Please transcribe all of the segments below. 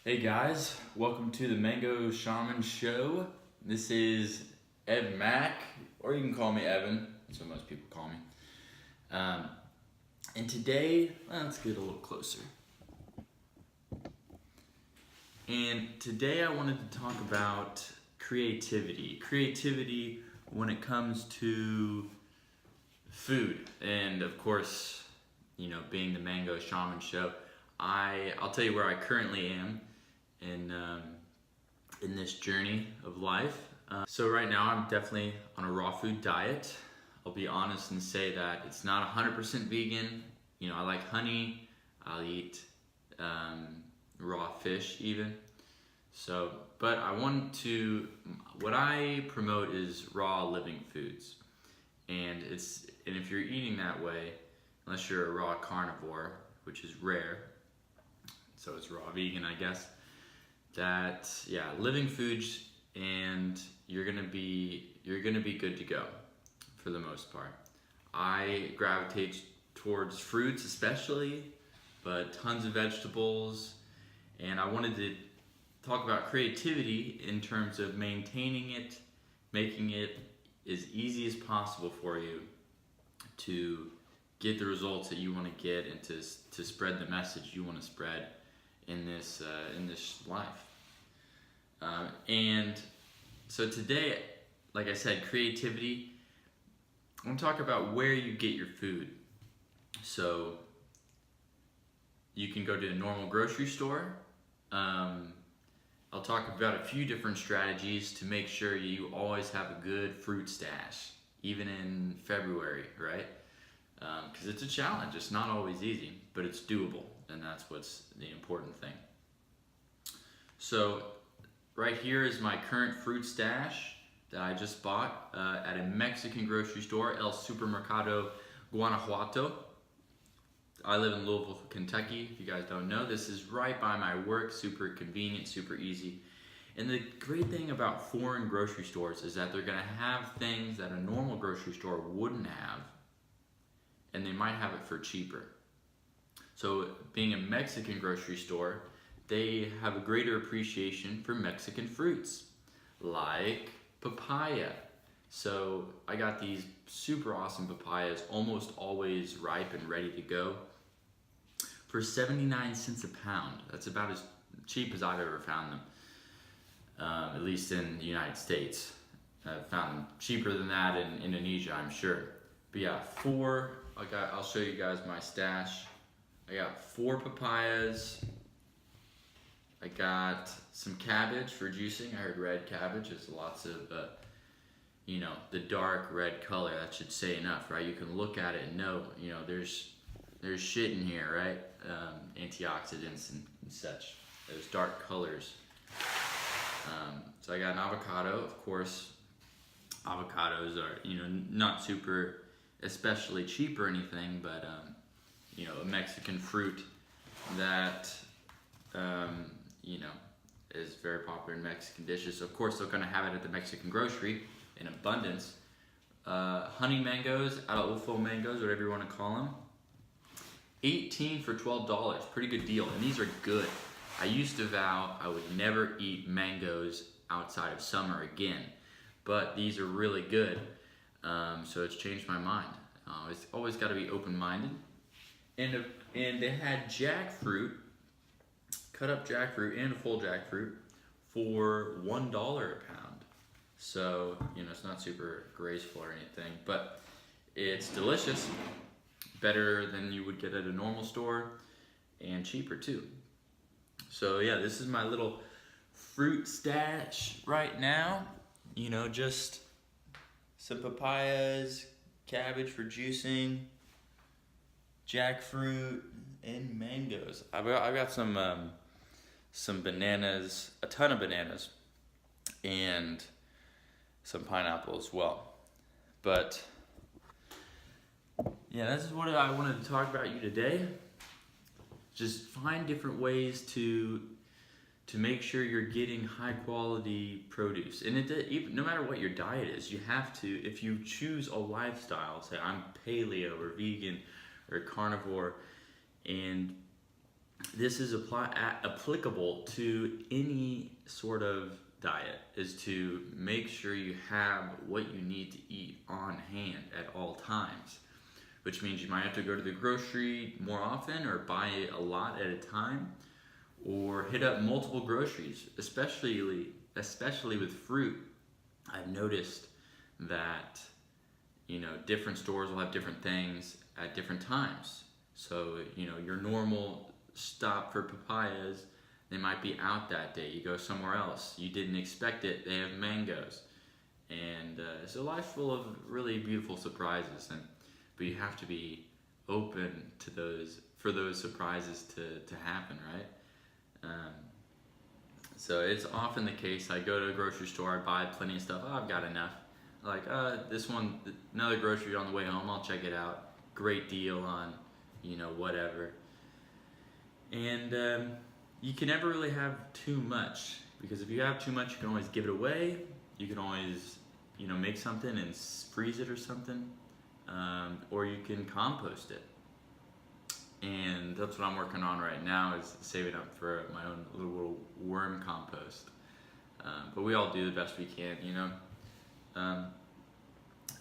Hey guys, welcome to the Mango Shaman Show. This is Ed Mack, or you can call me Evan, that's what most people call me. And today, let's get a little closer. And today I wanted to talk about creativity. Creativity when it comes to food. And of course, being the Mango Shaman Show, I'll tell you where I currently am in this journey of life. So right now I'm definitely on a raw food diet. I'll be honest and say that it's not 100% vegan. I like honey. I'll eat raw fish even. So, but what I promote is raw living foods. And if you're eating that way, unless you're a raw carnivore, which is rare, so it's raw vegan, I guess, living foods, and you're gonna be good to go for the most part. I gravitate towards fruits especially, but tons of vegetables, and I wanted to talk about creativity in terms of maintaining it, making it as easy as possible for you to get the results that you want to get and to spread the message you want to spread in this life. And so today, like I said, creativity. I'm going to talk about where you get your food. So you can go to a normal grocery store. I'll talk about a few different strategies to make sure you always have a good fruit stash, even in February, right? Because it's a challenge. It's not always easy, but it's doable, and that's what's the important thing. So right here is my current fruit stash that I just bought at a Mexican grocery store, El Supermercado Guanajuato. I live in Louisville, Kentucky. If you guys don't know, this is right by my work, super convenient, super easy. And the great thing about foreign grocery stores is that they're gonna have things that a normal grocery store wouldn't have, and they might have it for cheaper. So being a Mexican grocery store, they have a greater appreciation for Mexican fruits, like papaya. So I got these super awesome papayas, almost always ripe and ready to go, for 79 cents a pound. That's about as cheap as I've ever found them, at least in the United States. I've found them cheaper than that in Indonesia, I'm sure. But yeah, I'll show you guys my stash. I got 4 papayas. I got some cabbage for juicing. I heard red cabbage is lots of, the dark red color. That should say enough, right? You can look at it and know, there's shit in here, right? Antioxidants and such. Those dark colors. So I got an avocado. Of course, avocados are, not super especially cheap or anything, but a Mexican fruit that is very popular in Mexican dishes. So of course they're gonna have it at the Mexican grocery in abundance. Honey mangoes, Araujo mangoes, whatever you want to call them. 18 for $12, pretty good deal, and these are good. I used to vow I would never eat mangoes outside of summer again, but these are really good. So it's changed my mind. It's always got to be open-minded. And they had jackfruit, cut up jackfruit and a full jackfruit for $1 a pound. So, it's not super graceful or anything, but it's delicious. Better than you would get at a normal store, and cheaper too. So yeah, this is my little fruit stash right now. Just some papayas, cabbage for juicing, jackfruit, and mangoes. I've got some bananas, a ton of bananas, and some pineapple as well. But yeah, this is what I wanted to talk about you today. Just find different ways to make sure you're getting high quality produce. And even, no matter what your diet is, you have to, if you choose a lifestyle, say I'm paleo or vegan or carnivore, and this is applicable to any sort of diet, is to make sure you have what you need to eat on hand at all times, which means you might have to go to the grocery more often or buy a lot at a time, or hit up multiple groceries, especially with fruit. I've noticed that different stores will have different things at different times. So your normal stop for papayas, they might be out that day. You go somewhere else, you didn't expect it, they have mangoes, and so life's full of really beautiful surprises, but you have to be open to those surprises to happen, right? So it's often the case, I go to a grocery store, I buy plenty of stuff, I've got enough. Like, this one, another grocery on the way home, I'll check it out. Great deal on, whatever. And you can never really have too much, because if you have too much, you can always give it away. You can always, make something and freeze it or something, or you can compost it. And that's what I'm working on right now, is saving up for my own little worm compost. But we all do the best we can,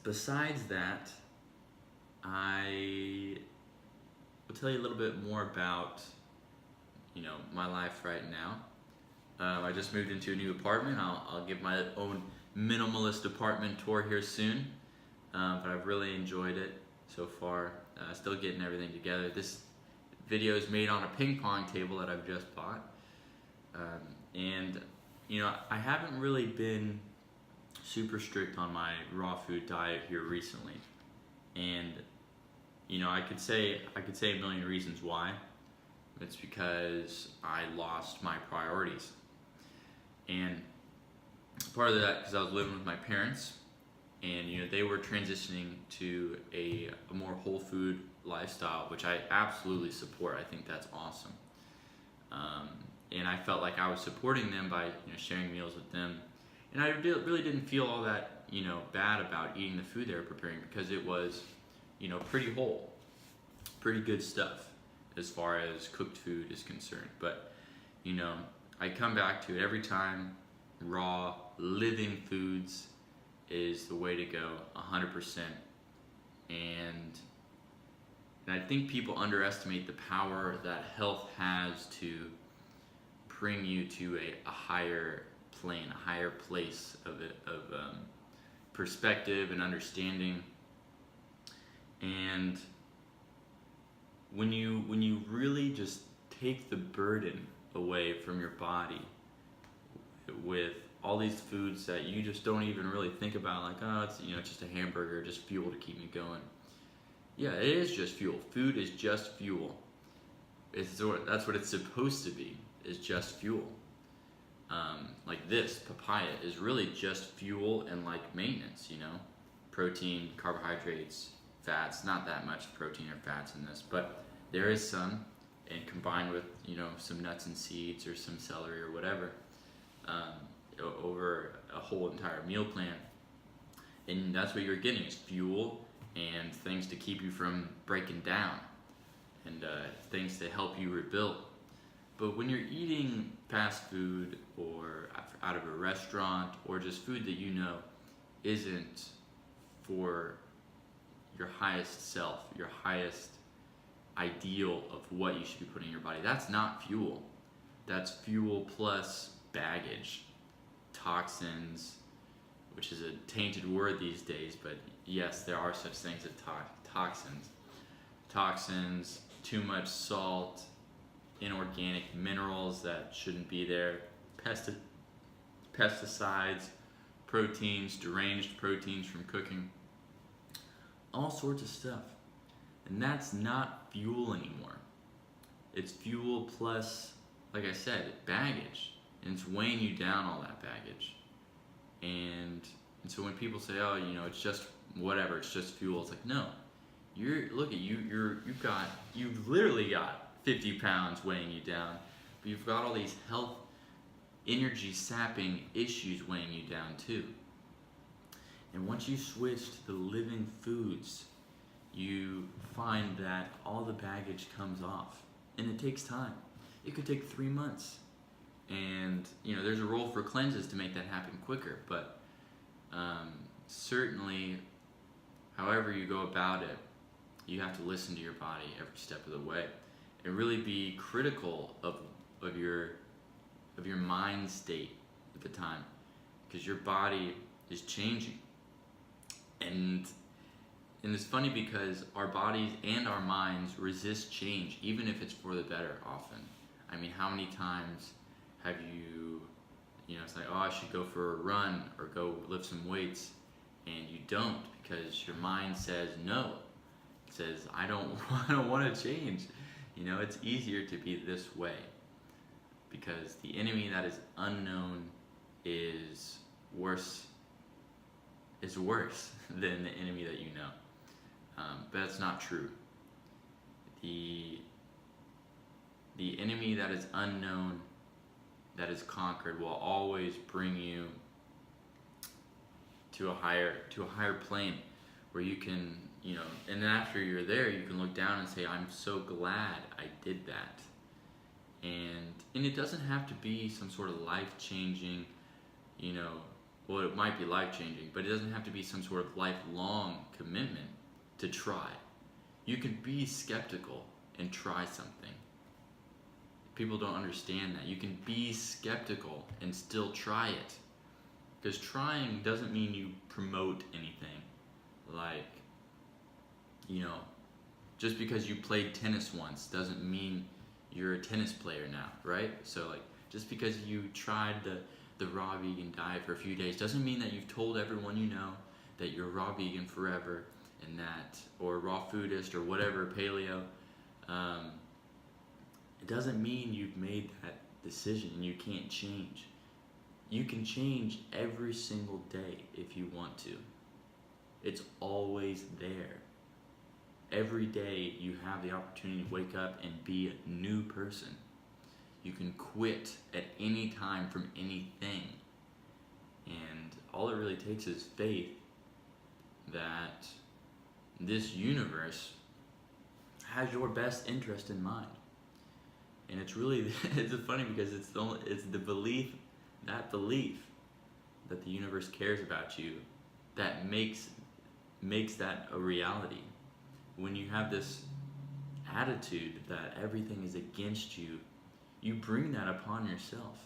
Besides that, I will tell you a little bit more about, my life right now. I just moved into a new apartment. I'll give my own minimalist apartment tour here soon, but I've really enjoyed it so far. Still getting everything together. This video is made on a ping pong table that I've just bought, and I haven't really been super strict on my raw food diet here recently, and I could say a million reasons why. It's because I lost my priorities, and part of that because I was living with my parents, and they were transitioning to a more whole food lifestyle, which I absolutely support. I think that's awesome, and I felt like I was supporting them by sharing meals with them, and I really didn't feel all that bad about eating the food they were preparing, because it was pretty whole, pretty good stuff as far as cooked food is concerned. But I come back to it every time. Raw, living foods is the way to go, 100%. And I think people underestimate the power that health has to bring you to a higher plane, a higher place of perspective and understanding. And when you really just take the burden away from your body with all these foods that you just don't even really think about, like, oh, it's just a hamburger, just fuel to keep me going. Yeah, it is just fuel. Food is just fuel. That's what it's supposed to be, is just fuel. Like this papaya is really just fuel and like maintenance, protein, carbohydrates, fats. Not that much protein or fats in this, but there is some, and combined with some nuts and seeds or some celery or whatever, over a whole entire meal plan, and that's what you're getting, is fuel and things to keep you from breaking down, and things to help you rebuild. But when you're eating fast food or out of a restaurant, or just food that isn't for your highest self, your highest ideal of what you should be putting in your body, that's not fuel. That's fuel plus baggage, toxins, which is a tainted word these days, but yes, there are such things as toxins, too much salt, inorganic minerals that shouldn't be there, pesticides, proteins, deranged proteins from cooking, all sorts of stuff. And that's not fuel anymore. It's fuel plus, like I said, baggage. And it's weighing you down, all that baggage. And so when people say, oh, it's just whatever, it's just fuel, it's like, no. Look at you, you've literally got 50 pounds weighing you down, but you've got all these health, energy sapping issues weighing you down too. And once you switch to the living foods, you find that all the baggage comes off, and it takes time. it could take 3 months. And there's a role for cleanses to make that happen quicker, but certainly, however you go about it, you have to listen to your body every step of the way, and really be critical of your mind state at the time, because your body is changing. And it's funny because our bodies and our minds resist change, even if it's for the better often. I mean, how many times have it's like, oh, I should go for a run or go lift some weights, and you don't because your mind says no. It says, I don't want to change. It's easier to be this way because the enemy that is unknown is worse than the enemy that you know. But that's not true. The enemy that is unknown, that is conquered, will always bring you to a higher plane where you can, and then after you're there, you can look down and say, I'm so glad I did that. And it doesn't have to be some sort of life-changing, well, it might be life-changing, but it doesn't have to be some sort of lifelong commitment to try. You can be skeptical and try something. People don't understand that. You can be skeptical and still try it. Because trying doesn't mean you promote anything. Like, just because you played tennis once doesn't mean you're a tennis player now, right? So just because you tried the raw vegan diet for a few days doesn't mean that you've told everyone you know that you're raw vegan forever, and that, or raw foodist, or whatever, paleo. It doesn't mean you've made that decision and you can't change. You can change every single day if you want to. It's always there. Every day you have the opportunity to wake up and be a new person. You can quit at any time from anything. And all it really takes is faith that this universe has your best interest in mind. And it's really, it's funny because it's the belief that the universe cares about you that makes that a reality. When you have this attitude that everything is against you, you bring that upon yourself.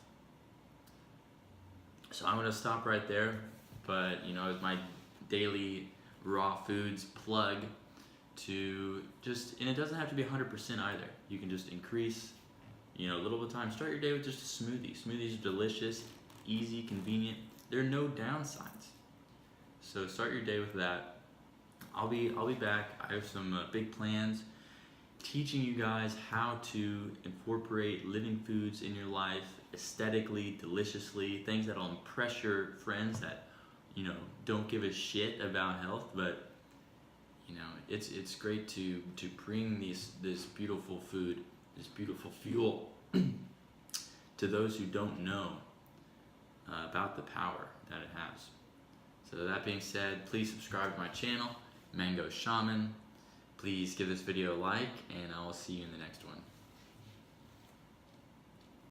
So I'm going to stop right there, but as my daily raw foods plug to and it doesn't have to be 100% either. You can just increase, a little bit of time. Start your day with just a smoothie. Smoothies are delicious, easy, convenient. There are no downsides. So start your day with that. I'll be back. I have some big plans teaching you guys how to incorporate living foods in your life aesthetically, deliciously, things that'll impress your friends that don't give a shit about health, but it's great to bring this beautiful food, this beautiful fuel to those who don't know about the power that it has. So that being said, please subscribe to my channel, Mango Shaman. Please give this video a like, and I will see you in the next one.